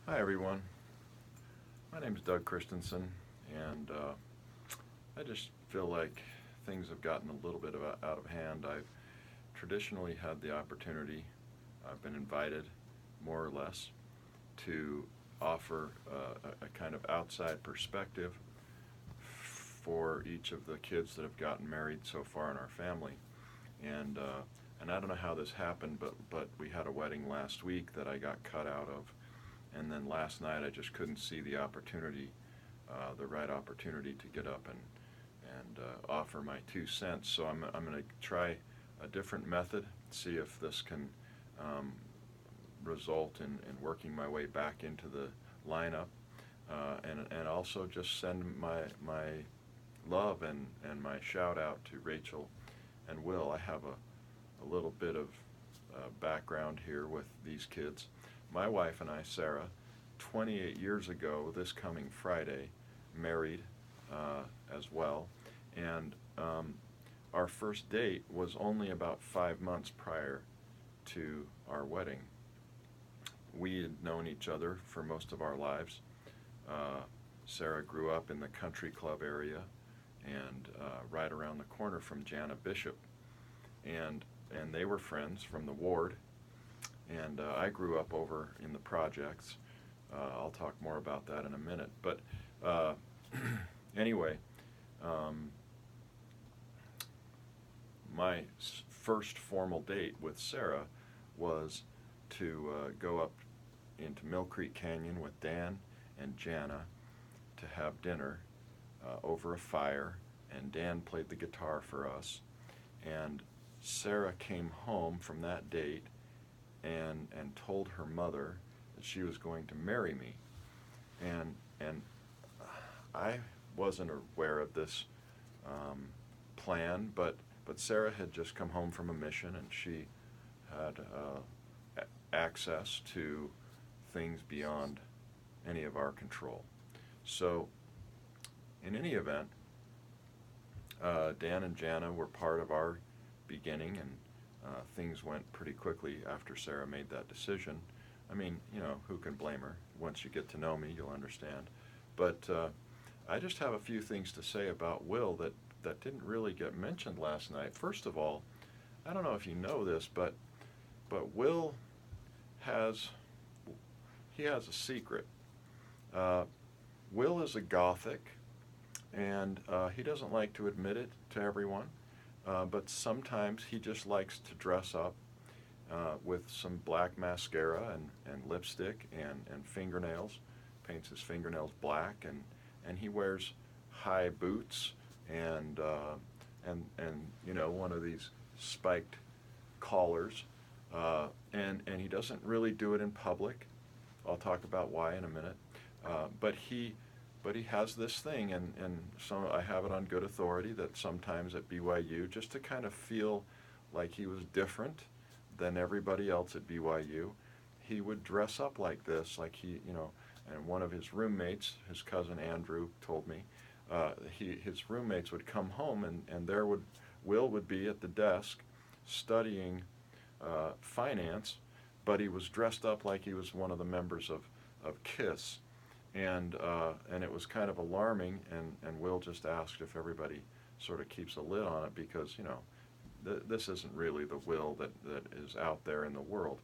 Hi everyone, my name is Doug Christensen, and I just feel like things have gotten a little bit out of hand. I've traditionally had the opportunity, I've been invited more or less to offer a kind of outside perspective for each of the kids that have gotten married so far in our family. And and I don't know how this happened, but we had a wedding last week that I got cut out of, and then last night I just couldn't see the opportunity, the right opportunity to get up and offer my 2 cents. So I'm going to try a different method, see if this can um, result in working my way back into the lineup, and also just send my love and my shout out to Rachel and Will. I have a little bit of background here with these kids. My wife and I, Sarah, 28 years ago, this coming Friday, married as well. And our first date was only about 5 months prior to our wedding. We had known each other for most of our lives. Uh, Sarah grew up in the country club area and right around the corner from Jana Bishop. And, and they were friends from the ward. And I grew up over in the projects. I'll talk more about that in a minute. But uh, anyway, um, my first formal date with Sarah was to go up into Mill Creek Canyon with Dan and Jana to have dinner over a fire, and Dan played the guitar for us. And Sarah came home from that date and told her mother that she was going to marry me. And I wasn't aware of this plan, but Sarah had just come home from a mission, and she had access to things beyond any of our control. So, in any event, Dan and Jana were part of our beginning, and things went pretty quickly after Sarah made that decision. I mean, who can blame her? Once you get to know me, you'll understand. But I just have a few things to say about Will that didn't really get mentioned last night. First of all, I don't know if you know this, but Will has he has a secret. Uh, Will is a Gothic, and he doesn't like to admit it to everyone. But sometimes he just likes to dress up with some black mascara and lipstick and fingernails, paints his fingernails black, and he wears high boots and one of these spiked collars, and he doesn't really do it in public. I'll talk about why in a minute. But he has this thing, and so I have it on good authority that sometimes at BYU, just to kind of feel like he was different than everybody else at BYU, he would dress up like this, and one of his roommates, his cousin Andrew, told me, his roommates would come home, and Will would be at the desk studying finance, but he was dressed up like he was one of the members of KISS. And it was kind of alarming, and Will just asked if everybody sort of keeps a lid on it, because this isn't really the Will that is out there in the world.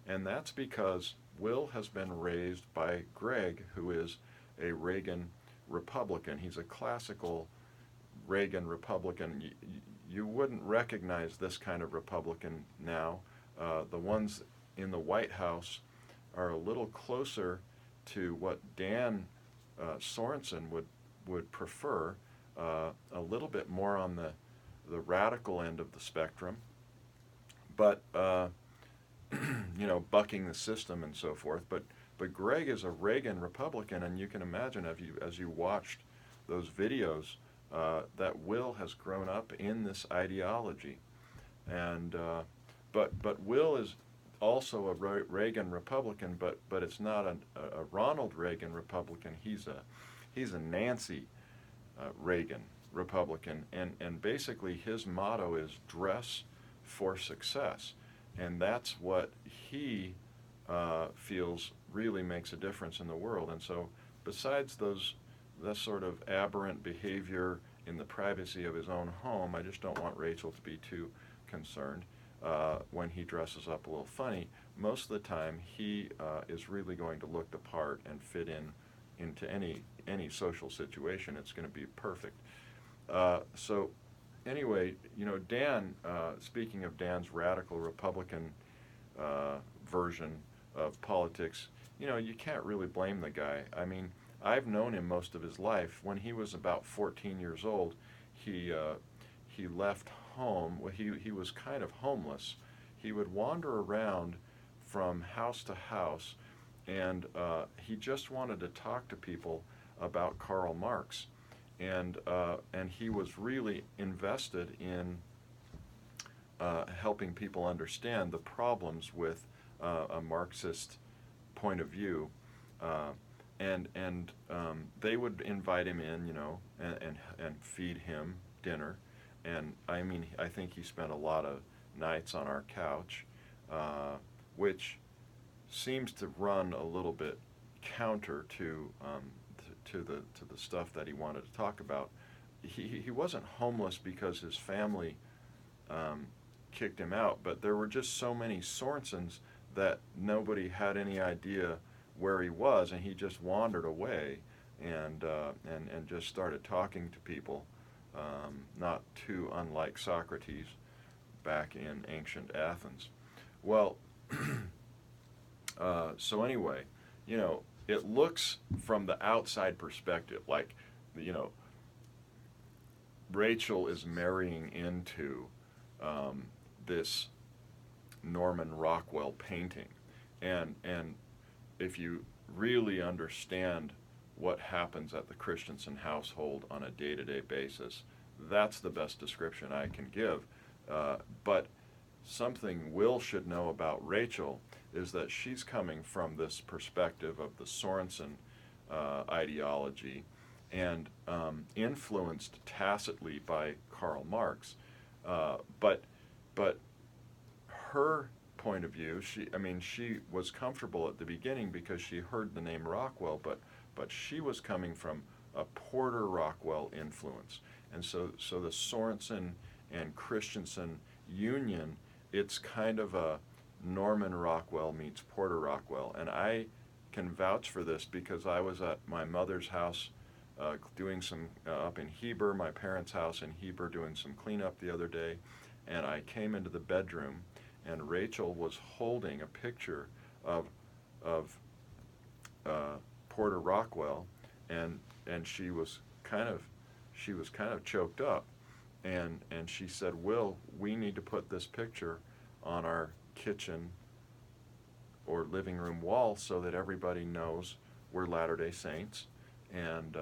And that's because Will has been raised by Greg, who is a Reagan Republican. He's a classical Reagan Republican. You wouldn't recognize this kind of Republican now. The ones in the White House are a little closer to what Dan Sorensen would prefer, a little bit more on the radical end of the spectrum, but bucking the system and so forth. But Greg is a Reagan Republican, and you can imagine as you watched those videos that Will has grown up in this ideology, and but Will is also a Reagan Republican, but it's not a Ronald Reagan Republican. He's a Nancy Reagan Republican, and basically his motto is dress for success, and that's what he feels really makes a difference in the world. And so, besides that sort of aberrant behavior in the privacy of his own home, I just don't want Rachel to be too concerned when he dresses up a little funny. Most of the time, he is really going to look the part and fit into any social situation. It's going to be perfect. So anyway, Dan, speaking of Dan's radical Republican version of politics, you can't really blame the guy. I mean, I've known him most of his life. When he was about 14 years old, he left home. Well, he was kind of homeless. He would wander around from house to house, and he just wanted to talk to people about Karl Marx, and he was really invested in helping people understand the problems with a Marxist point of view, and they would invite him in, and feed him dinner, and I mean, I think he spent a lot of nights on our couch, which seems to run a little bit counter to the stuff that he wanted to talk about. He wasn't homeless because his family kicked him out, but there were just so many Sorensens that nobody had any idea where he was, and he just wandered away and just started talking to people, not too unlike Socrates back in ancient Athens. Well, so anyway, it looks from the outside perspective like, Rachel is marrying into this Norman Rockwell painting, and if you really understand what happens at the Christensen household on a day-to-day basis, that's the best description I can give. But something Will should know about Rachel is that she's coming from this perspective of the Sorensen ideology, and influenced tacitly by Karl Marx. But her point of view, she was comfortable at the beginning because she heard the name Rockwell, but she was coming from a Porter Rockwell influence, and so the Sorensen and Christensen union, it's kind of a Norman Rockwell meets Porter Rockwell, and I can vouch for this because I was at my mother's house doing some up in Heber, my parents' house in Heber, doing some cleanup the other day, and I came into the bedroom, and Rachel was holding a picture of Porter Rockwell, and she was kind of choked up, and she said, "Will, we need to put this picture on our kitchen or living room wall so that everybody knows we're Latter-day Saints, and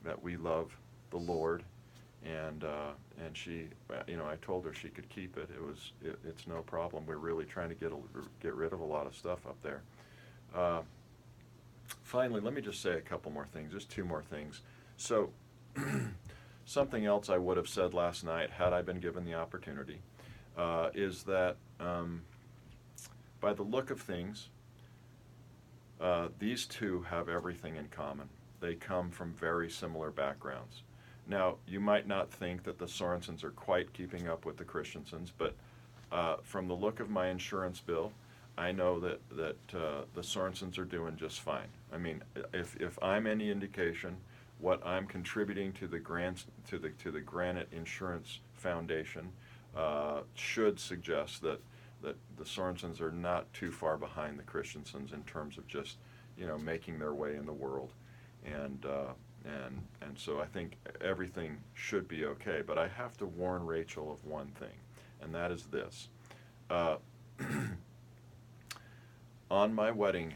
that we love the Lord." And she, I told her she could keep it. It's no problem. We're really trying to get rid of a lot of stuff up there. Finally, let me just say a couple more things, just two more things. So, something else I would have said last night had I been given the opportunity is that by the look of things, these two have everything in common. They come from very similar backgrounds. Now, you might not think that the Sorensens are quite keeping up with the Christensens, but from the look of my insurance bill, I know that the Sorensens are doing just fine. I mean, if I'm any indication, what I'm contributing to the Granite Insurance Foundation should suggest that the Sorensens are not too far behind the Christensens in terms of just making their way in the world, and so I think everything should be okay. But I have to warn Rachel of one thing, and that is this. On my wedding,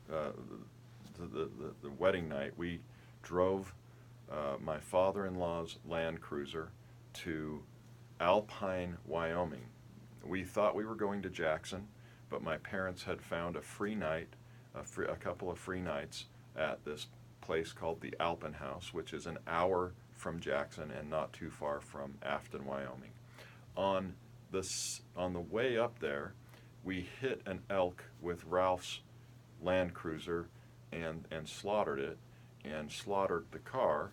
the wedding night, we drove my father-in-law's Land Cruiser to Alpine, Wyoming. We thought we were going to Jackson, but my parents had found a free night, a couple of free nights at this place called the Alpen House, which is an hour from Jackson and not too far from Afton, Wyoming. On the way up there, we hit an elk with Ralph's Land Cruiser and slaughtered it and slaughtered the car.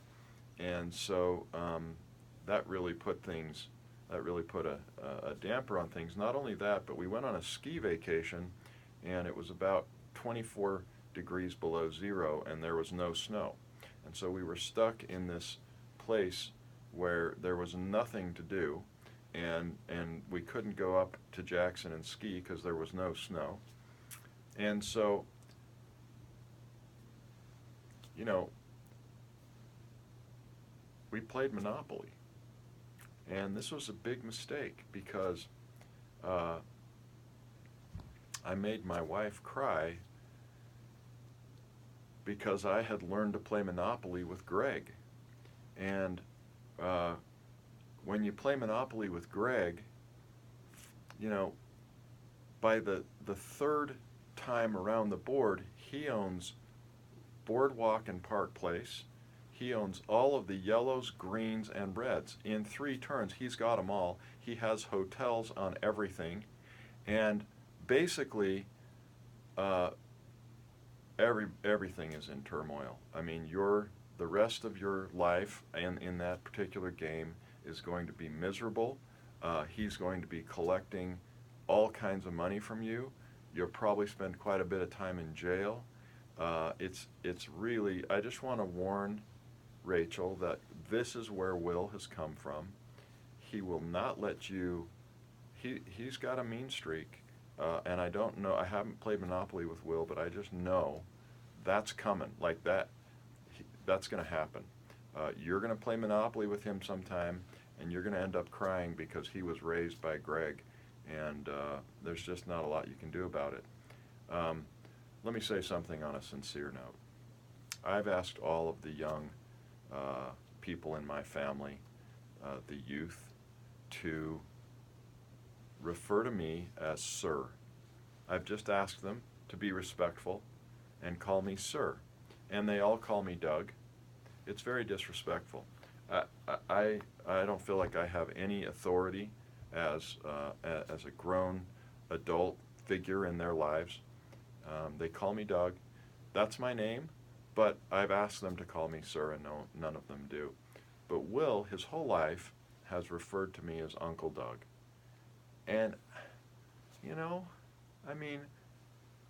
And so that really put a damper on things. Not only that, but we went on a ski vacation, and it was about 24 degrees below zero, and there was no snow. And so we were stuck in this place where there was nothing to do, and we couldn't go up to Jackson and ski because there was no snow. And so, you know, we played Monopoly. And this was a big mistake because I made my wife cry because I had learned to play Monopoly with Greg. And when you play Monopoly with Greg, you know, by the third time around the board, he owns Boardwalk and Park Place. He owns all of the yellows, greens, and reds. In 3 turns, he's got them all. He has hotels on everything. And basically, everything is in turmoil. I mean, the rest of your life in that particular game is going to be miserable. He's going to be collecting all kinds of money from you. You'll probably spend quite a bit of time in jail. It's really, I just want to warn Rachel that this is where Will has come from. He will not let you, he's got a mean streak, and I don't know, I haven't played Monopoly with Will, but I just know that's coming, like that's going to happen. You're going to play Monopoly with him sometime, and you're going to end up crying because he was raised by Greg, and there's just not a lot you can do about it. Let me say something on a sincere note. I've asked all of the young people in my family, the youth, to refer to me as sir. I've just asked them to be respectful and call me sir. And they all call me Doug. It's very disrespectful. I don't feel like I have any authority as a grown adult figure in their lives. They call me Doug. That's my name, but I've asked them to call me sir, and none of them do. But Will, his whole life, has referred to me as Uncle Doug. And, you know, I mean,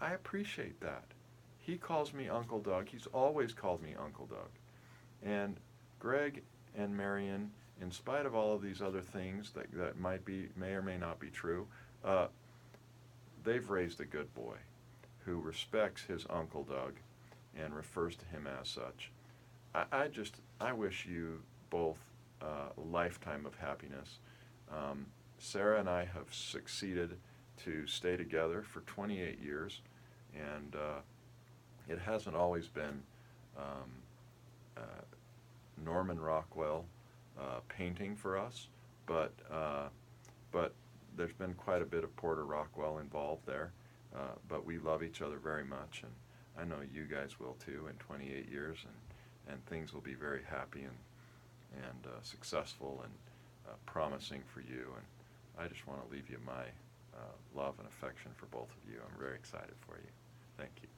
I appreciate that. He calls me Uncle Doug. He's always called me Uncle Doug. And Greg and Marion, in spite of all of these other things that may or may not be true, they've raised a good boy who respects his Uncle Doug and refers to him as such. I wish you both a lifetime of happiness. Sarah and I have succeeded to stay together for 28 years, and it hasn't always been Norman Rockwell painting for us, but there's been quite a bit of Porter Rockwell involved there. But we love each other very much, and I know you guys will too in 28 years, and things will be very happy and successful and promising for you. And I just want to leave you my love and affection for both of you. I'm very excited for you. Thank you.